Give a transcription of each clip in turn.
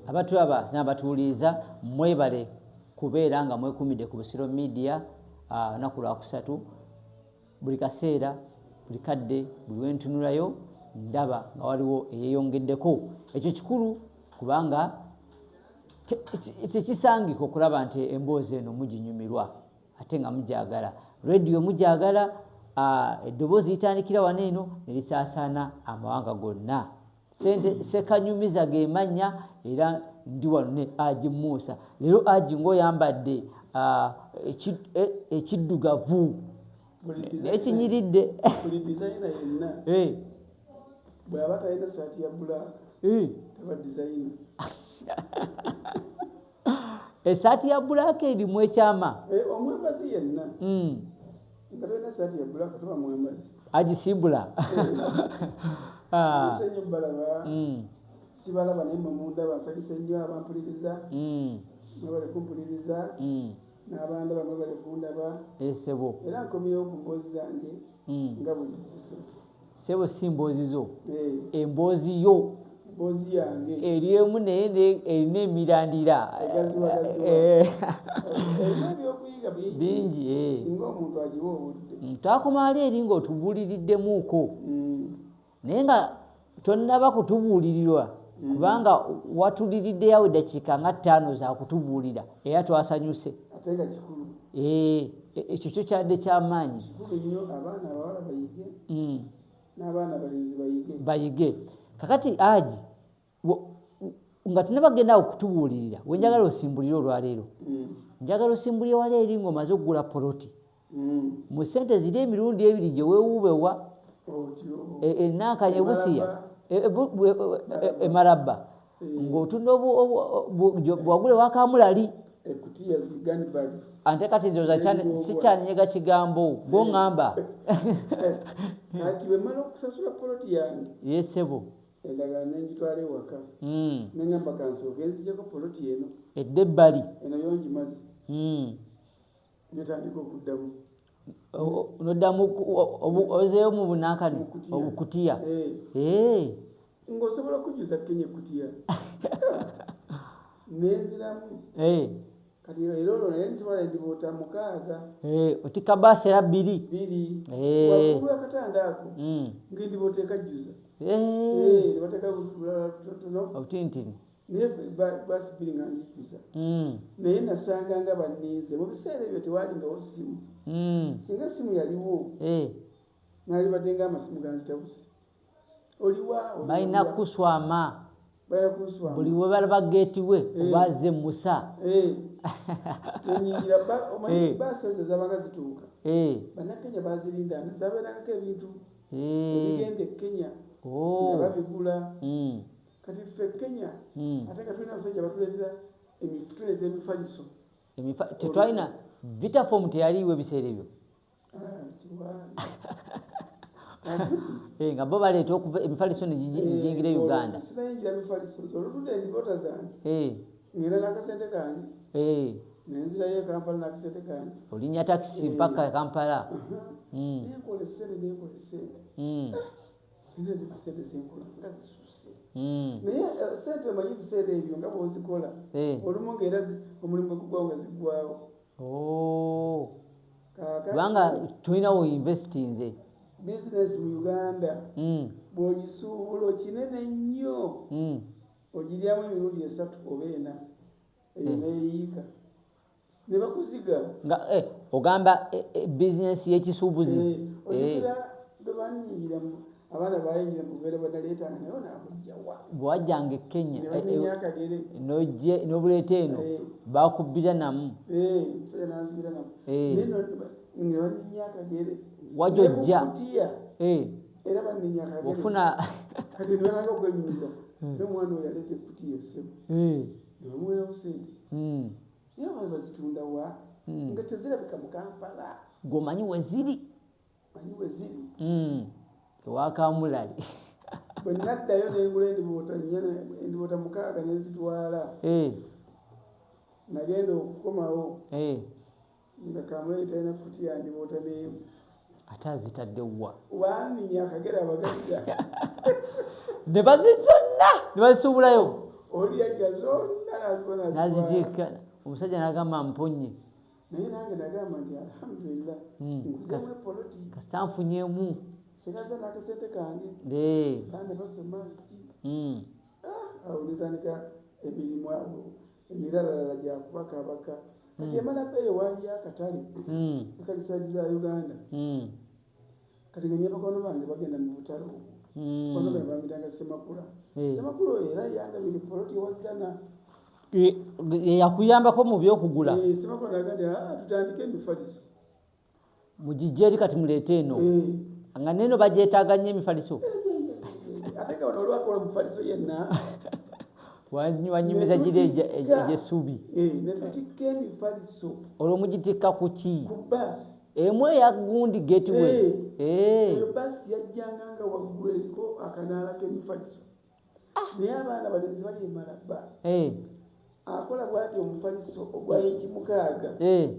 abatulaba n'abatuwuliriza mwebale kubeera nga mwekumidde ku Busiro Media olunaku lwakusatu buli kaseera buli kadde buli wentunulayo ndaba nga waliwo eyeeyongeddeko ekyo kikulu kubanga tekisangika okulaba nti emboozi eno muginyumirwa ate nga mugyagala radio mugyagala eddoboozi litandikira wano eno ne lisaasaana amawanga gonna Sekanyumiza ge mannya era ndi wano ne Aji Musa leero Aji ng'oyambadde ekiddugavu ekinyiridde buli designer yenna bw'aba talina saati ya black taba designer esaati ya black erimu ekyama omwembazi yenna nga talina saati ya black taba mwembazi agisimbula senyo balaba sibalaba naye munda basanyuse nnyo abampuliriza mwebale kumpuliriza n'abandi bamwe bali kundaba esebo era nkomyewo ku mboozi zange nga buli kisa sebo si mboozi zo emboozi yo mboozi yange eri emu naye erina emirandira erina ebyokuyiga bingi singa omuntu agiwa obudde twakomaali eri ng'otubuuliriddemuuko naye nga tonnaba kutubuulirirwa kubanga watuliriddeyawo eddakiika nga 5 za kutubuulira era twasanyuse ate nga kikulu ekyo kyo kyadde kyamaanyi kikulu nnyo abaana abawala bayige n'abaana abalenzi bayige kakati Aji nga tunabagenda okutubuulirira wenjagala osimbulire olwaleero njagala osimbulire wala eri ng'omaze okugula poloti mu ssente ziri emirundi 2 gye weewuubewa enankanye busiya emarabba ng'otunda bwagule wakamulali ekutiya zigani bags ante kati nzoza sikyaninyega kigambo bw'oŋŋamba ati bwe mmala okusasula poloti yange yesebo endagala nengitwala ewaka neŋŋamba kansooke nzijeko poloti eno edda ebbali eno yongimazi netandika okuddamu noddamu ozeeyo mu bunankani obukutiya ng'osobola okujjuza Kenya ekutiya nenziramu kati era olwo naye ntwala endiboota 6 otikka baasi era 2 waggulu akatanda ako ng'endiboota ekajjuza nebateeka tono obutintini naye baasi 2 nga nzijjuza naye nasanga nga banniize mu biseera ebyo tewalingawo ssimu singa essimu yaliwo naalibadde ng'amasimu ganzitabusi oliwa balina kuswama buli we balaba geeti we obazze musa enyingira omanyi baasi ezo zabaga zituuka bannakenya bazirinda zabeerangako ebintu ebigenda e Kenya nga babigula kati ffe Kenya ate nga tulina abasajja batuleetera emifaliso tetwalina Vitafoam teyaliiwo ebiseera ebyo nga bo baleeta emifaliso negiyingira e Uganda sinayingira mifaliso olutunda endiboota zange ngenda n'akasente kange nenzirayo e Kampala n'akasente kange olinnya takisi mpaka Kampala nenkola essente nina zikasente zenkola nga zisusse naye sente omanyi ebiseera ebyo nga bwozikola olumu ngaera omulimu gwegugwawo nga ziggwawo kubanga tulinawo investinze bizinesi mu Uganda bw'ogisuubula okinene nnyo ogiryamu emirundi 3 oba 4 eyo neeyiika ne bakuziga nga ogamba bizinesi y'ekisuubuzi oyingira bwe banyingiramu abaana bayingira mu kubeera banaleetanga naye onaakujjawa bwewajjanga e Kenya n'obuleeta eno bakubbira namu musajja nanzibira namu nga banninya akagere wajojja era banninya akagere ofuna kati nibalanga okwenyumiza n'omwana oyo aleeta ekutiya essebo nebamuweerawo sente naye abaana bazitunda wa nga tezirabika mu Kampala gwomanyi weziri ewakamulali bwe naddayo nengula endiboota 6 nenzitwala nagenda okukomawo nga Kamulali talina kutiya ndiboota n'emu ate azitadde wa waaninya akagera abagajja ne bazizonna ne bazisuubulayo oli ajja zonna nazibona naziteeka omusajja n'agamba mponye naye nange nagamba nti alhamdulillah nkuzeemu epoloti kasita nfunyeemu segaza n'akasente kange baana basoma ki awo netandika emirimu abo emiralalala gyakubakabaka kati emala beeyo waaliyo akatale akalisaliza Uganda kati nga nyabakono bange bagenda mu butalo kono bange bamitanga Semakula Semakula oyo era yandabire poloti wazana yakuyambako mu byokugula Semakula nagamba tutandike emifaliso mugijja eri kati muleete eno nga neno bagyetaaga nnyo emifaliso ate nga wano olwakola omufaliso yenna wanyumiza giri egy'essuubi netutikka emifaliso olwo mugitikka ku ki ku baasi emu eya gundi gateway eyo baasi yajjanga nga waggulu eriko akanaala k'emifaliso naye abaana balenzi balyemala bba akola bwati omufaliso ogwa inchi 6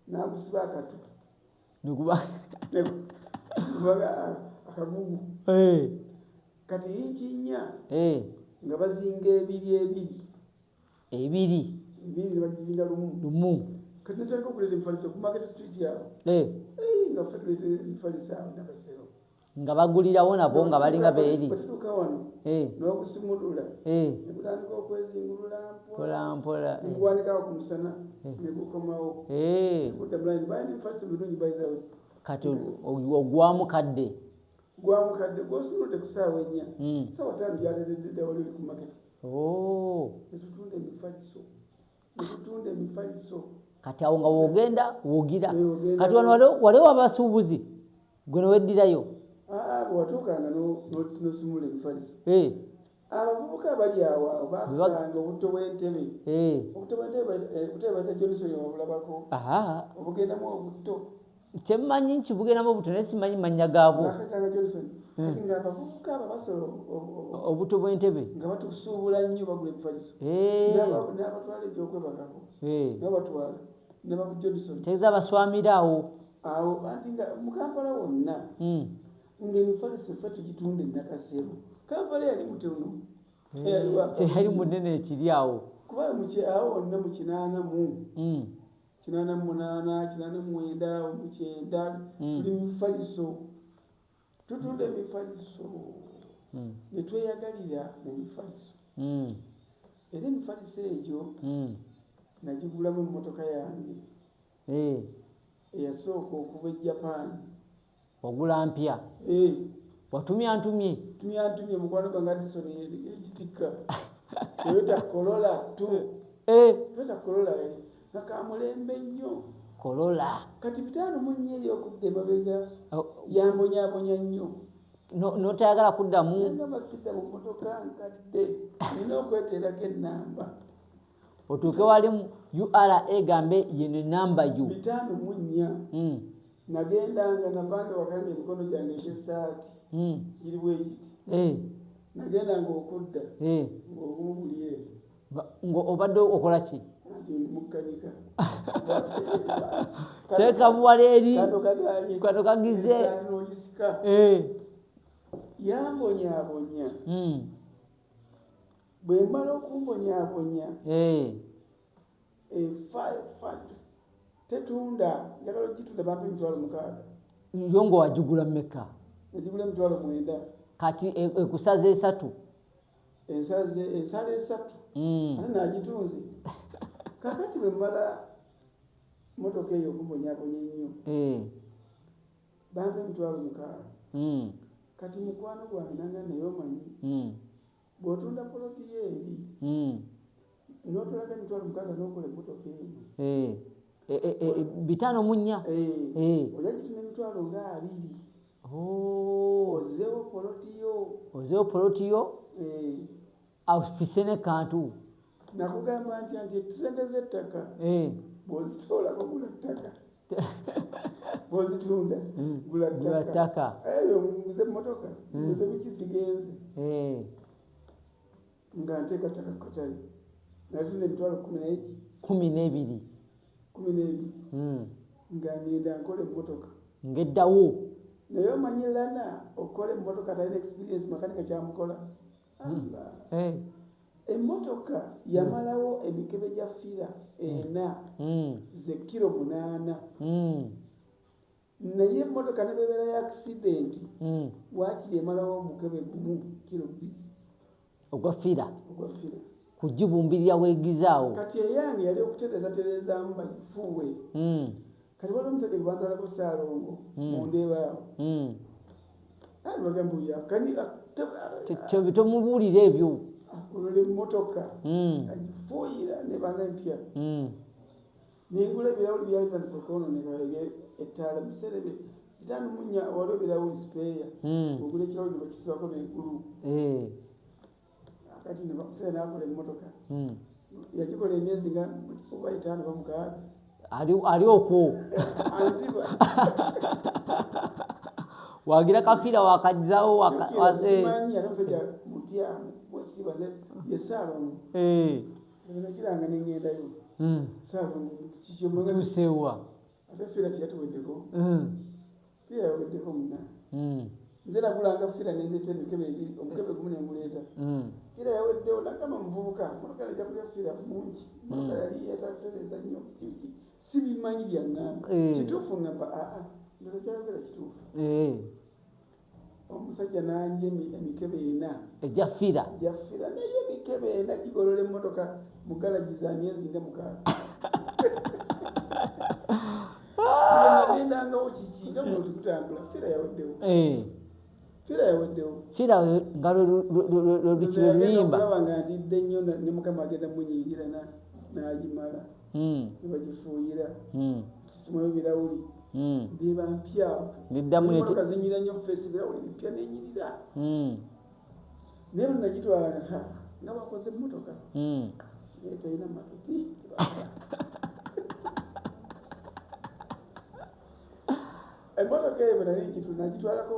n'agusiba akatu akagugu kati inchi 4 nga bazinga ebiri bagizinga lumu kati netandika okuleeta emifaliso ku market street yawo nga ffe tuleeta emifaliso awo nakasero nga bagulirawo nabo nga balinga beeri batutuuka wano n'okusimulula nekutandika okwezingulula mpola ngwanikaawo ku musana negukomawo kudda mulayini bayina emifaliso birungi bayizawo kati ogwamukadde gwosimuludde ku ssaawa 4 ssaawa 5 gyateredde wali oli ku maketi netutunda emifaliso kati awo nga woogenda woogira kati wano wali wabasuubuzi gwe neweddirayo bwewatuukanga nosimula emifaliso abavubuka bali awo bakusanga obutto bw'entebe baita Johnson wabulabako obugendamu obutto kyemmanyi nkibugendamu obutto naye simanyi mannya gaabwo nga abavubuka abo basola obutto bw'entebe nga batusuubula nnyo bagula emifaliso n'abatwala egyokwebakako nabatwala nababu Johnson tegeeza abaswamira awo anti nga mu Kampala wonna ng'emifaliso ffe tugitunda Nakasero Kampala yali mutono teyali munene ekiri awo kuba awo wonna mu 88 89 tuli mifaliso tutunda emifaliso netweyagalira emifaliso era emifaliso egyo nagigulamu emmotoka yange eyasooka okuva e Japan ogula mpya watumya ntumye mukwano gwange Addison egitikka Toyota Corolla 2 nakamulembe nnyo Corolla kati 5 eri okudde mabega yambonyabonya nnyo notayagala kuddamu basidda mu mmotoka nkadde nina okweteerako ennamba otuuke wali URA gambe yeno namba yo 5 nagendanga navange wakanga emikono gyange ekyesaati giri bwekiti nagendanga okudda ng'obumu buli eri obadde okola ki mukanika teeka buwala eri kano kagize nogisika yambonyaabonya bwe mmala okumbonyaabonya tetunda njagala ogitunda bampe 6,000 yo ng'owagigula mmeka negigula 9,000 kati ekusaza 3 ensala 3 ate nagitunze kakati bwe mmala motoka eyo okumbonyaabonya ennyo bampe 6,000 kati mukwano gwange nanga naye omanyi bw'otunda poloti yeeri n'otolaga 6,000 n'okola emmotoka eno 5 ojagitunda 20,000 ozeewo poloti yo afise ne kantu nakugamba nti tusente z'ettaka bw'ozitoolako gula ttaka bw'ozitunda gula ttaka eyo nguze emmotoka nguze biki zigenze nga nteeka ttaka ku katale natunda 12,000 nga ngenda nkola emmotoka ngeddawo naye omanyi lana okola emmotoka talina experience makanika kyamukola emmotoka yamalawo emikebe gya fira 4 ze kilo 8 naye emmotoka ne bebeera ya accident waakiri emalawo omukebe gumu kilo 2 ogwa fira kugibumbirira weegizaawo kati eyange yali okutereezatereezaamu bagifuuwe kati waliwo omusajja gwe bantwalako Ssaalongo mu Ndeebaawo bagamba tomubuulira ebyo akulula emmotoka agifuuyira nebanga empya nengula ebirawuli byayitandisa okwononeka ettaala mu biseera ebyo 5 waliwo ebirawuli sipeeya ogula ekirawuli nebakisibako neggulu kati nebakusera nakola emmotoka yagikola emyezi nga oba 5 bamukaaga ali okwo anziba wagira kafiira wakajjawo simanyi ate omusajja mutyamu mwekisiba ye Ssaalongo nakiranga nengendayo Ssaalongo tusewa ate fira tiyatuweddeko fira yaweddeko muna nze nagulanga fira nendeeta emikebe 2 omukebe gumu nenguleeta fira yaweddewo nagamba muvubuka motoka najja kulya fira mungi motoka yali yetatereza nnyo si bimanyi byaŋŋamba kituufu ŋŋamba ndoza kyayogera kituufu omusajja n'alya emikebe 4 egya fira naye emikebe 4 gigolola emmotoka mu galagi za myezi nga 6 nagendangawo kiki nga muno tukutambula fira yaweddewo fira nga lwelukibe luyimba olaba nga ndidde nnyo ne mukama agenda munyiigira n'agimala nebagifuuyira kisimayo birawuli ndiba mpya motoka zinyira nnyo feesi birawuli bipya nenyirira naye lunagitwalaga nga bakoze emmotoka naye talina matuti emmotoka eyo nagitwalako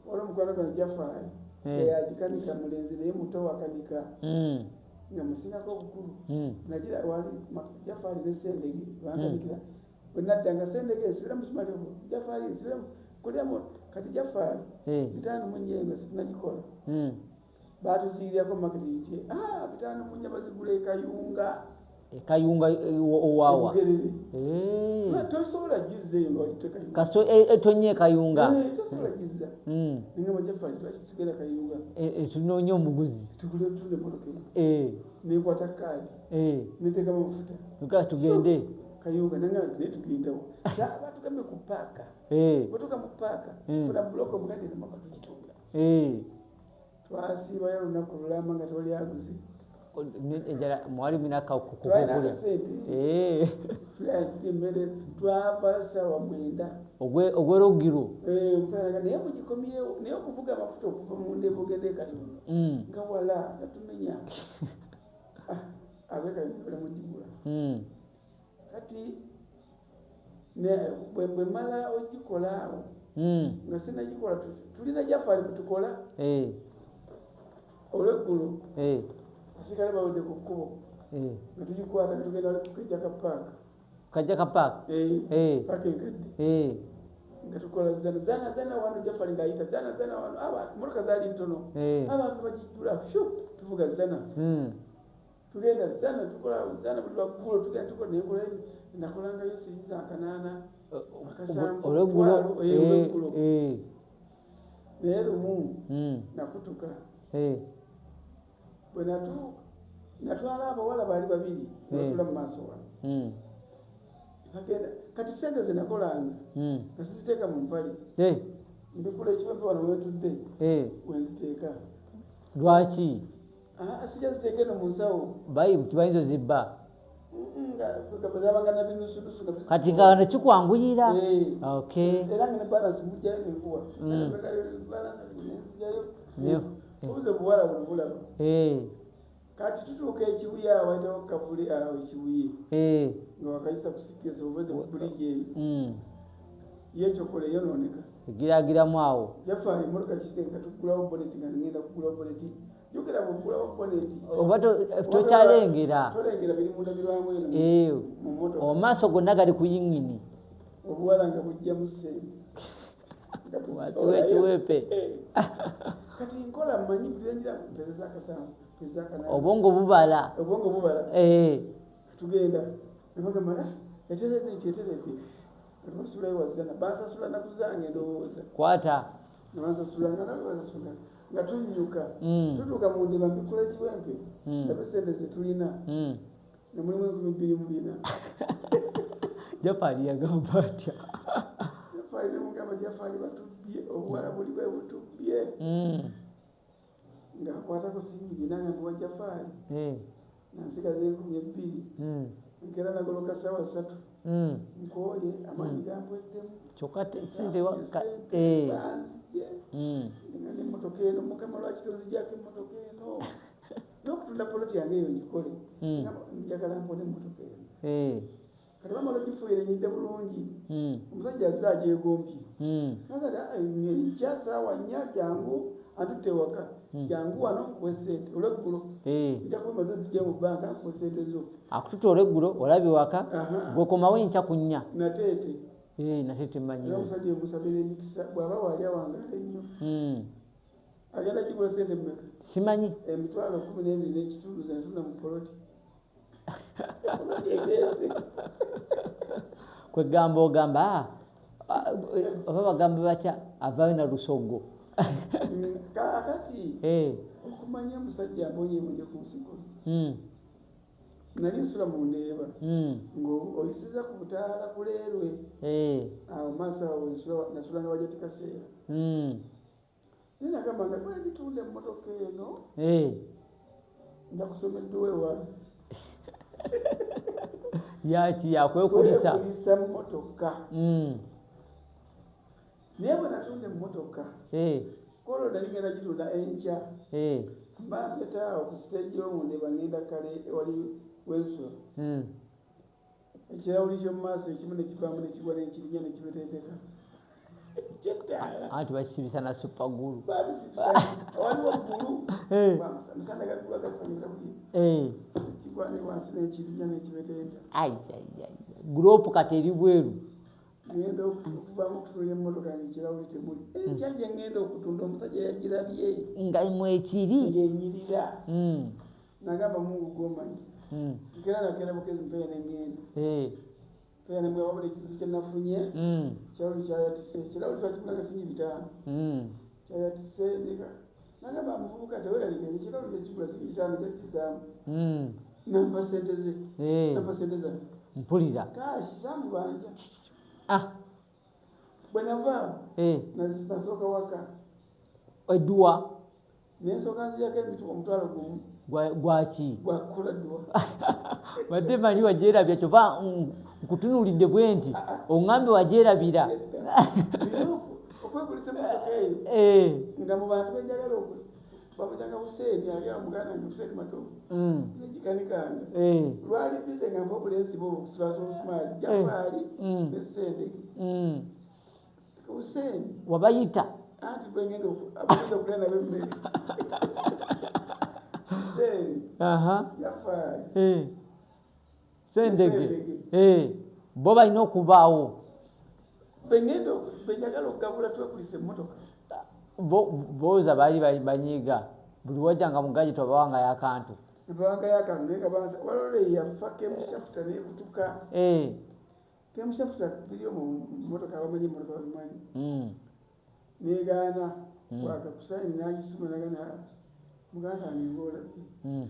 wala omukwano gwange Jaffaari yagikanika mulenzi naye muto wakanika nga musingako obukulu nagira wali Jaffaari ne Sendege bankanikira bwenaddanga Sendege nsibira mukimaleko Jaffaari nsibira kulyamo kati Jaffaari 5 nga situnagikola batuziiryako maketi nti 5 bazigula ekayunga owawa tosobola gizza eyo nga wagiteka kasito etonye ekayunga tosobola gizza ningamba Jaffaari twakitugenda kayunga tunoonya omuguzi tugule tunde emmotoka eyo nenkwata kaadi neteekamu amafuta tugende kayunga naye tugendawo batugambye ku paaka bwetuka mu paaka funa buloko omugadi nemaka tugitunda twasiibayo olunaku lulamba nga tewali aguze enjala mwalimu nakakukukula emmere twava sawa 9 ogwerugiro naye mugikomyewo naye okuvuga amafuta okuva mu Ndeeba ogende ekayunga nga wala gatumenya abekayunga mugigula kati bwe mala ogikola awo nga sinagikola tulina Jaffaari kutukola olweggulo asikale bawedde ku kkubo nga tugikwata tugenda kajja kapaaka paaka enkadde nga tukola zana wano Jaffaari ng'ayita zana wano motoka zaali ntono abantu bagijjula tuvuga zana tugenda zana tukola zana buli lwaggulo tugenda tukola nekola nakolangayo sirinza 8 olweggulo naye lumu nakutuka bwe natwala abawala baali 2 batula mu maaso wano kati sente zenakolanga nga siziteeka mu mpale mbikula ekipepe wano wetudde wenziteeka lwaki sijja ziteeka eno mu nsawo tibayinza ozibba zabanga nabinusunusu kati nga nekikwanguyira era nga ne balansi mujjayo nenkuwa nzijayo obuze buwala buno bulaba kati tutuuka ekibuye awo wayitawo kavuli awo ekibuye nga wakayisa kusikesa obeze buligi eyo yekyokole yonooneka egiragiramu awo Jaffaari emmotoka kitenga tugulawo boneti nga ngenda kugulawo boneti jukira bugulawo boneti oba tokyalengera tolengera biri munda birwamu eno mu motoka omaaso gonna gali ku yingini obuwala nga bujjamu sente wasiwa ekiweepe kati nkola mmanyi kulenjira mpeza z'akasanvu obwongo bubala tugenda nebagamba eteredde basula ewazana basasula nakuzange ndowooza kwata nebasasula nga tunyuka tutuuka mu Ndeba mbikola kiwempe nabe sente zetulina nemulimu 2,200 Jafari yagamba atya Jafari nemugamba Jafari batubbye obuwala buli bwe butubbye ng'akwatako singiri nange mbuwa Jafari nansigaza 2,000 nkera nagoloka ssaawa 3 nkooye amaanyi gampweddemu kyokka sente nga n'emmotoka eno mukama lwaki tozijjako emmotoka eno n'okutunda poloti yange eyo ngikole njagala mpone emmotoka eno kati bamala ogifuuyire nyidde bulungi omusajja azze agyegombye agati nkya ssaawa 4 jangu atutte waka jangu wano nkuwe ssente olweggulo nja kumaze zijja mu bbanka nkuwe ssente zo akututte olweggulo olabye waka gwekomawo enkya ku 4 nateete natete mmanyi omusajja emusabira emikisa bw'aba waali awangaala ennyo agenda gigula ssente mmeka simanyi emitwalo 12 n'ekitundu zenatunda mu poloti poloti egenze kwegamba ogamba oba bagamba batya avaayo na lusogo kakati okumanya omusajja ambonye munje ku nsiko nali nsula mu Ndeeba ng'oyisiza ku butaala kuleerwe awo maaso awo nasulanga wajati kaseera naye nagamba nga gwe gitunda emmotoka eno nja kusomeddewa ewala yaki yakwekulisa mmotoka naye bwe natunda emmotoka kolo nali ngenda gitunda enkya mbambetaawo ku siteegi y'omu Ndeeba ngenda kale ewali wensula ekirawuli ky'omu maaso ekimu ne kivaamu ne kigwa n'ekirinya ne kibetenteka anti bakisibisa na supagulu waliwo ggulu musana gaggulu agasanyira buli kigwa ne wansi n'ekirinya n'ekibetenta gulopu kati eri bweru ngenda okuvaamu okutunula emmotoka ng'ekirawuli temuli enkya gye ngenda okutunda omusajja yagirabye nga mwekiri ng'enyirira nagamba Mungu gwomanyi nkera nakera bukezi mpeya nengenda peya nemwe wabula ekizibu kyenafunye kirawuli kyayatise kirawuli twakifunanga singi 5 kyayatise nagamba muvubuka teweralikenge kirawuli kyekigula singi 5 jakizaamu nampa sente ze zange mpulira kashi samubanja bwe nava nasooka waka edduwa nensooka nzijako omutwalo gumu gwaki gwakukola dduwa badde manyi wagyerabya kyova nkutunulidde bwe nti oŋŋambe wagyerabira okwegulisa emmotoka eyo nga mu bantu benjagala babutanga Huseeni ali awo muganda wange Huseeni Matovu yagikanikanga lwali bize nga mpa obulenzi bwo okusibasa obusumaali Jafari ne Sendege Huseeni wabayita anti bwengenda okulya nabo emmere Huseeni Jafari Sendege bo balina okubaawo benjagala okugabula twekulisa emmotoka booza baali banyiiga buli wajjanga mugaji twabawangayo akantu naye nga walole yafa kemushafuta nekutuka kemushafuta biri omu mmotoka abamanyi emmotoka babimanyi negaana waka kusayini nagisuma nagana muganda wange ng'olabye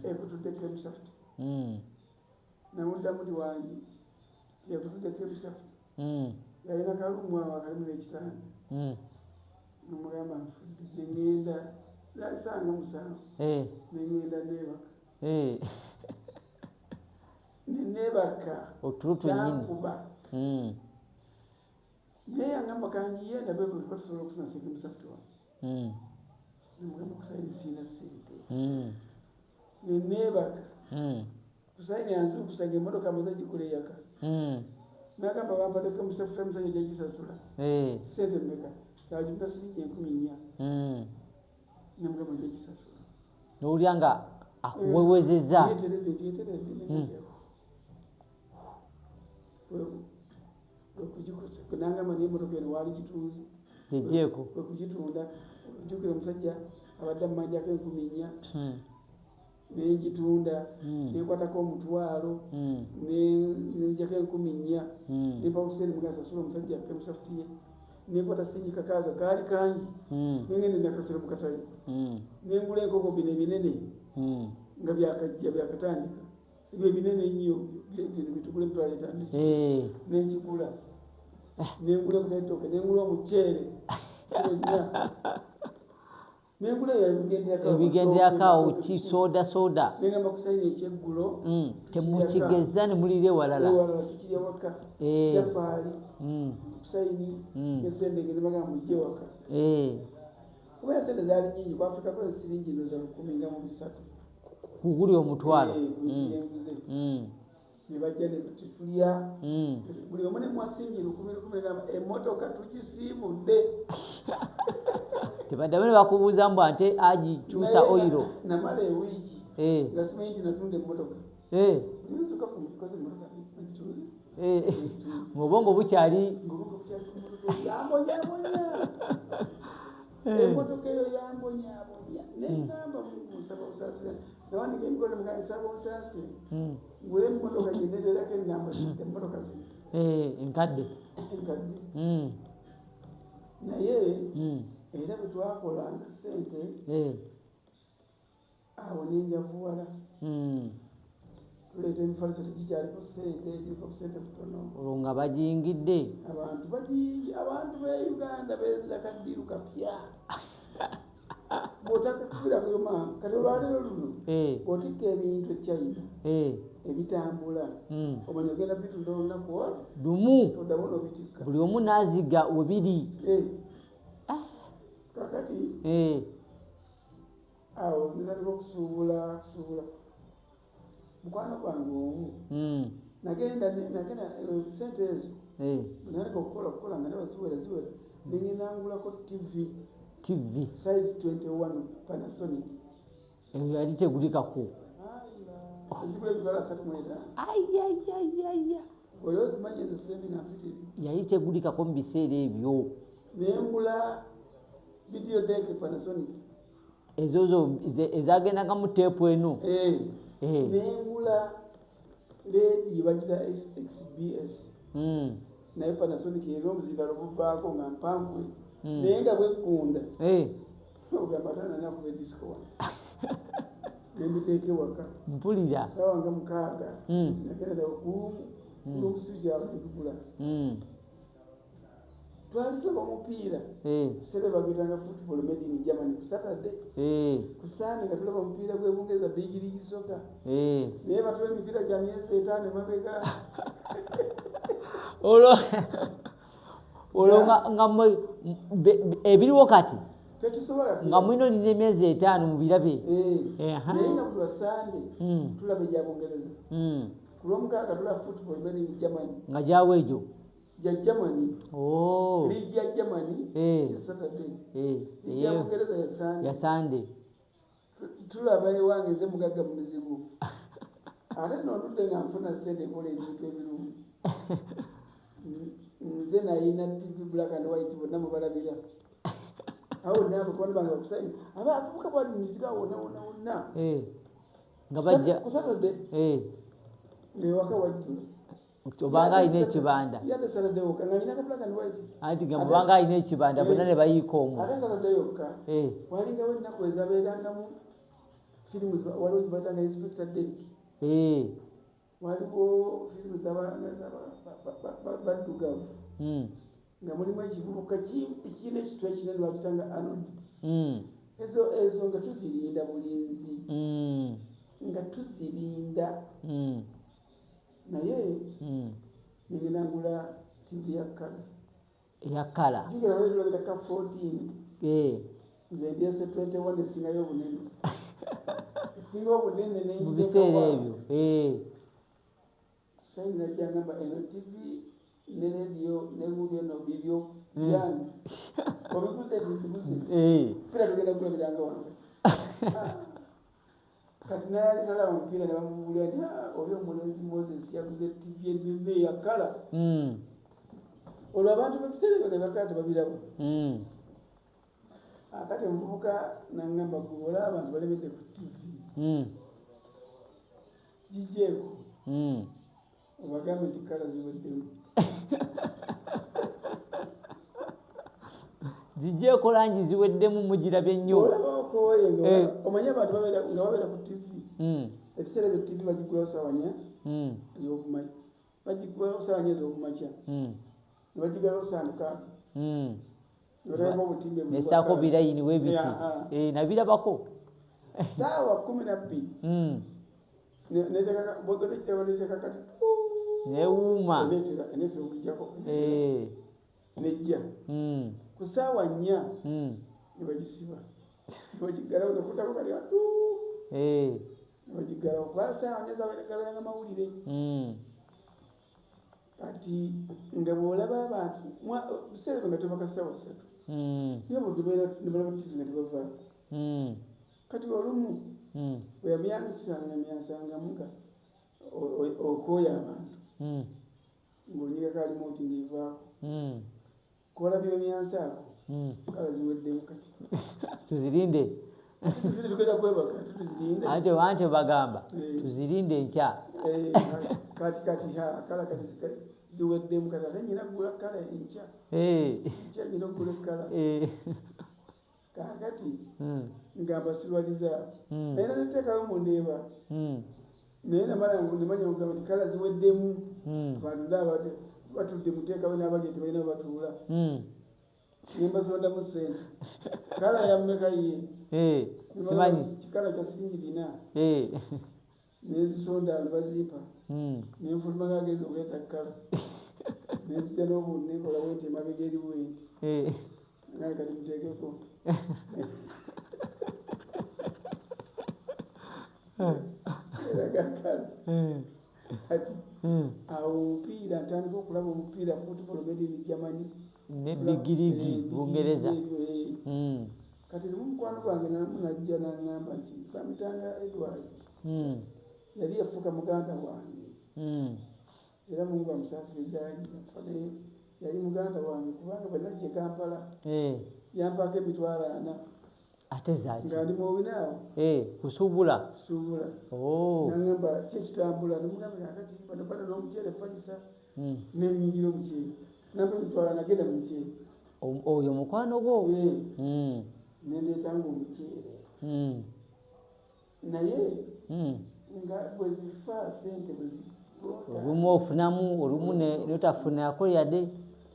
ekutudde kemushafuta namuddamu ti wangi ekutudde kemushafuta yalina kalumu awo akalimu n'ekitanda nomugamba nfudde nengenda zalisanga 7 nengenda nebaka kyankuba naye yangamba kanjiye nabe bwetuba tusobola okufuna sente musafute wange nomugamba kusayini siina sente nenebaka kusayini anzukusanga emmotoka amaze gikola eyaka nagamba bampadeko musafute musajja gyagisasula sente mmeka kyajumba siringi 4,000 namugamba gyagisasula nowulya nga akuwewezeza nangamba naye emmotoka eno waali gitunze kwekugitunda okujukira omusajja abadde amumanjako 4,000 nenjitunda nenkwatako omutwalo nenjako 1,400 nempa kuseni mugasasula omusajja akke musafuti ye nenkwata singi kakaaga kaali kangi nengende nakasera mu katale nengula enkoko bino ebinene nga byakatandika ebyo ebinene ennyo bitugula emitwalo 5 nenkigula nengula obutaitoke nengula omuceere nengula ebigenderako ki soda nengamba kusayina ekyeggulo temukigeza ne mulire walala tukirya waka jafaali kusayini nesendege nebagamba mujje waka kuba esente zaali nyingi ku Afrika koze siringi ndo za 10 nga mu 3 kuguli omutwalo nebajja netulya buli omu nemwasingi 10 gamba emmotoka tukisiimudde tebadde bane bakubuuza mbu ate agikyusa oyiro namala ewiiki nga simanyi nti natunda emmotoka nzuka kumikoze emmotoka mubongo bukyali yambonyabonya emmotoka eyo yambonyabonya negamba musaba busasira nawandika emikono mukansaba busasira ngule emmotoka gyeneterako engamba emmotoka enkadde naye era bwe twakolanga ssente awo nenjavuwala tuleeta emifaliso tegikyaliko ssente giriko ssente kutono olwo nga bagiyingidde abantu be Uganda beezira kaddiru kapya bw'otakakubirakyoma kati olwaleero luno bw'otikka ebintu e China ebitambula omanya ogenda bitunda olunaku lumu oddamu n'obitikka buli omu n'aziga webiri kakati awo nzatera okusuubula mukwano gwange omu nagenda sente ezo naleka okukola nga nabaziwera nengenda ngulako TV size 21 Panasonic eyo yali tegulikako ezigula ebitwala 35 olwo zimanyi ezo sente nampitiri yali tegulikako mu biseera ebyo nengula video deck Panasonic ezozo ezagendaga mu teepu eno nengula ledi bagita XBS naye Panasonic era omuzibalo buvaako nga mpanvu naye nga bwekkunda ogamba atananakuba edisco nembiteeka ewaka mpulira sawa nga 6 nagerera okusujawo nebigula twali tulaba omupiira kusere bagwetanga football made in Germany ku Saturday ku Sunday nga tulaba omupiira gw'Ebungereza big league soccer naye batula emipiira gya myezi 5 emabega olwo nga ebiriwo kati tetusobola nga mwino nina emyezi 5 mu birabe naye nga buli Sunday tulaba egy'Abungereza ku Lwomukaaga tulaba football made in Germany nga gyawo egyo ya Germany ligi ya Germany ya Saturday ya Bungereza ya Sunday tulaba ewange nze mugagga mu bizibu ate nonudde nga nfuna ssente kola ebintu ebirungi nze nayina TV black and white bonna mubalabira awo nabakwano bange bakusayi abavubuka bali muzika wonna nga bajja ku Saturday newaka wajjula obanga alina ekibanda yate Saturday yokka nga alina ka black and white anti nga mubanga alina ekibanda bonna ne bayiika omwo ate Saturday yokka walingawo ennaku ezabeerangamu firimu waliwo gibatanga Inspector Derrick waliwo firimu baddugavu nga mulimu ekivubuka ekirina ekitwa ekinene bakitanga Arnold ezo nga tuzirinda bulinzi nga tuzirinda naye nengenda ngula TV ya kala jukira wetulabiraka 14 nze ndyese 21 esingayo obunene esinga obunene mu biseera ebyo sayini najja ngamba eno TV ne radio ne gudio no bibyo byange obiguze tibiguze pira tugenda kulabiranga wange kati naye talaba omupiira ne bamubulira nti oli omulenzi Moses yaguze TV enene ya kala olwo abantu bebiseera ebyo ne bakala tebabiraba kati omuvubuka nangamba gwe olaba abantu balemedde ku TV gijeeko obagambe nti kala ziweddemu zijeeko langi ziweddemu mugirabye nnyo olabakooye omanye abantu nga babeera ku tivi ebiseera ebyo tivi bagigulawo saawa 4 ez'okumakya bagigulawo saawa 4 ez'okumakya ne bagigalawo saawa 6 nesaako birayini webiti nabirabako saawa 12 netekakati newuuma enetera okujjako nejja ku saawa 4 nebagisiba nebagigalawo nekutako kali atu nebagigalawo kubanga saawa 4 gabeeranga mawulire kati nga bw'olaba abantu biseera nga tebaka saawa 3 niyo nebalaba tivi nga tebavaako kati olumu weyamyansangamu nga okooya abantu ng'onyigako alimoti ng'evaako kolabye emyansaako kala ziweddemu kati tuzirinde tugenda kwebaka tuzirinde ante bagamba tuzirinde enkya kati kala kati ziweddemu kati ate nyina kugula kala enkya enkya nyina okugula ekkala kakati nga mbasirwaliza naye naneteekayo mundeeba naye namala nemanya okugamba nti kala ziweddemu abantu ndaba batudde muteekawe n'abali tebalina batuula nembasondamu sente kala yammeka ye simanyi kikala kya siringi 4 nezisonda nebazimpa nenfuluma ngagezi okuleeta kala nezija n'obundi nenkola wenti emabega eri bwenti naye kati muteekeko eragakala kati awo omupiira ntandika okulaba omupiira football made in Germany nebigirigi bungereza kati limu mukwano gwange najja naŋŋamba nti bamitanga Edward yali yafuuka muganda wange era mungu bamusaasire gyali afane yali muganda wange kubanga bwe najja e Kampala yampaako emitwalo 4 ate zaki nga ndi muwinaawo kusuubula naŋŋamba ki ekitambula nomugamba kakati bano bana n'omuceere palisa nenyingira omuceere nampa emitwalo 4 nagenda mu muceere oyo mukwano gwo nendeetanga omuceere naye nga bwe zifa sente olumu ofunamu olumu notafunako yadde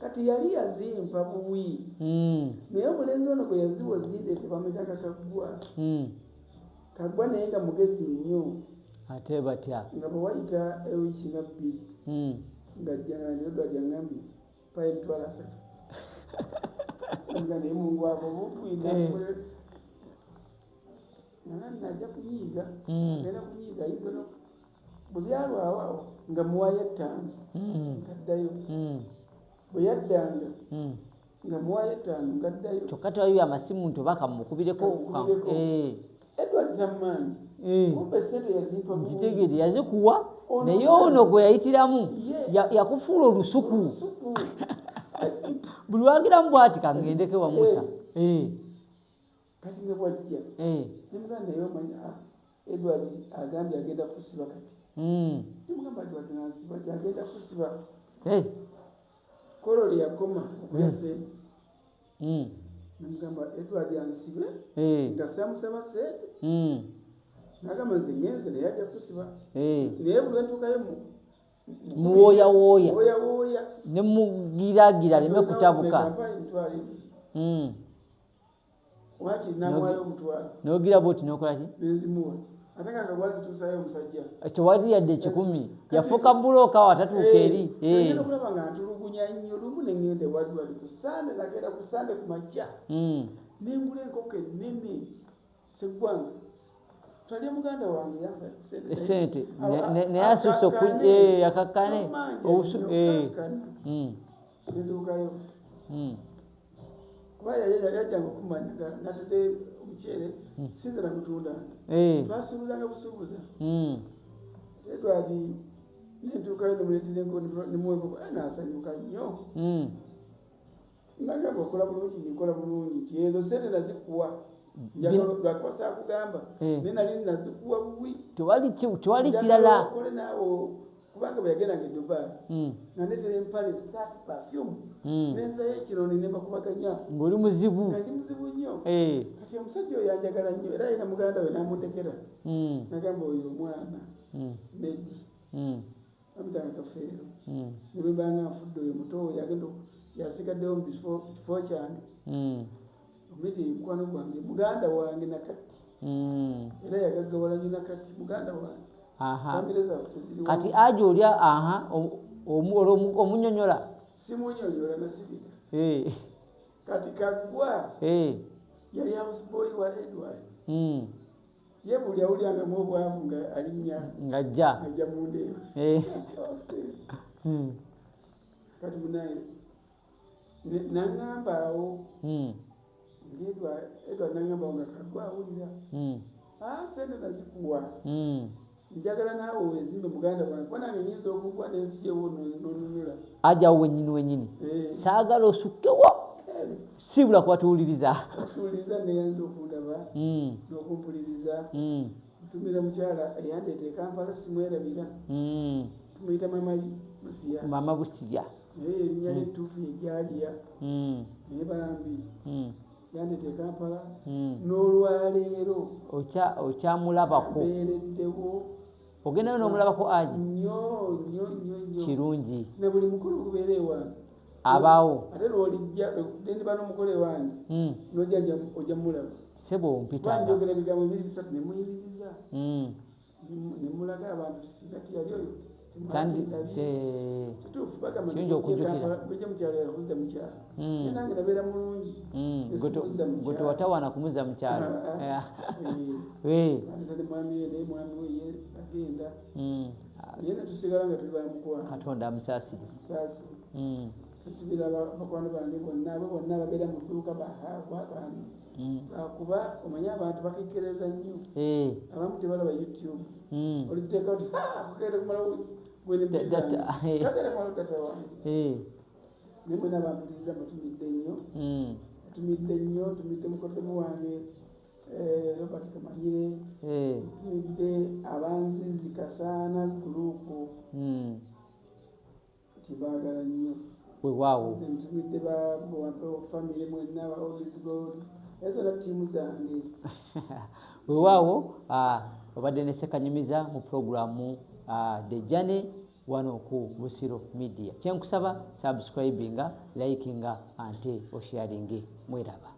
kati yali yazimpa buwi naye omulenzi ono gwe yaziwa zindeete bametanga kaggwa naye nga mugezi nnyo ate batya nga bwe wayita ewiiki nga 2 nga jjanganyoddwa jangambye pa emitwalo 3 nga naye mungu abo butwina najja kunyiiga genda kunyiiga izono bwe byalwawo nga muwayo 5 ngaddayo bwe yaddanga nga muwayo 5 ngaddayo kyokka tewayo amasimu nti obaka mukubireko Edward Zammanji kumbe sente yazimpa nkitegedde yazikuwa naye ono gwe yayitiramu yakufuula olusuku buli wagiramu bwati kangendeke wamusa kati nga bwajja nemuganda naye omanya Edward agambye agenda kusiba kati nemugamba Edward nasiba agenda kusiba kolole yakoma okuya sente nemugamba Edward ansibe nga samusaba sente nagamba nze ngenze naye ajja kusiba naye buli entuukayo muwooyawooya nemugiragira aleme kutabuka wakiri namwayo omutwalo nogira bwoti nokolaki nenzimuwa ate nga kagwazituusayo omusajja tewali yadde 10 yafuuka bulooka watatuuka eri okulaba nga ntulugunya nnyo lumu neŋŋende wadwali ku sande nagenda ku sande ku makya nengula enkoko ennene seggwanga twalye muganda wange sente naye asusse akakkane nenduukayo kuba yajjanga okumanya natadde omuceere sinze nakutunda twasuubuzanga busuubuza Edward nentuukayo nemuwekoko nasanyuka nnyo nagamba okola bulungi nikola bulungi nti ezo sente nazikuwa njagala lwakwasa kugamba nali nazikuwa buwi tewali kirala okole naawo kubanga bwe yagendanga e Dubai nandetera empale saati perfume nenzayo ekironi ne bakubaganya ng'oli muzibu nga ndi muzibu nnyo kati omusajja oyo yanjagala nnyo era ayina muganda we n'amutekera nagamba oyo omwana Medi amutanga Kafeero ne bwe mbanga nfudde oyo muto oyo agenda yasigaddewo mu kifo kyange Medi mukwano gwange muganda wange nakati era yagaggawala nnyo nakati muganda wange kati aje olya omunyonyola simunyonyola nasibika kati Kaggwa yali houseboy wa Edward ye buli awulyangamu obwavu nga alinnya ng'ajja mundeeba kati munaye naŋŋamba awo Edward naŋŋamba awo nga Kaggwa awulira sente nazikuwa njagala naawe wezimbe muganda wange kuba nange nyinza okugwa nenzijewo nonunula ajawo wenyini saagala osukkewo sibula kubatuwuliriza neyanza okundaba n'okumpuliriza ntumira mukyala eyandeeta e Kampala simwerabira tumuyita mama Busiya naye erinnya lyettuufu yejaliya naye bambi yandeeta e Kampala n'olwaleero okyamulabako abeereddewo ogendayo n'omulabako aji nnyo kirungi na buli mukulu gubeera ewange abaawo ate lwolijja nendiba n'omukulu ewange nojja ojja mulaba sebo mpita njogera ebigambo 2-3 nemuyimiriza nemulaga abantu singa tiyali oyo kituufu kiyinza okujjukira bwejja mukyalo yakuza mukyalo nange nabeera mulungi gwe tewatawaana kumuza mukyalo mwami we agenda naye netusigala nga tuli bamukwano Katonda amusaasire tutubira bakwano bange bonna babeera mu dduuka bakuba omanye abantu bakekkereza nnyo abamu tebalaba YouTube oliteeka oti kugenda kumala kagenda kumala tata wange naye mwena bampuliriza batumidde nnyo tumidde mukoddomu wange Robert Kamanyire tumidde abanzizi Kasaana gurupu tibaagala nnyo weewaawo tumidde famire mwenna ba Olisgold ezo na ttiimu zange weewaawo obadde ne Ssekanyumiza mu puroguramu The Journey wano ku Busiro Media. Kyenkusaba subscribinga, likinga ante osharinge. Mweraba.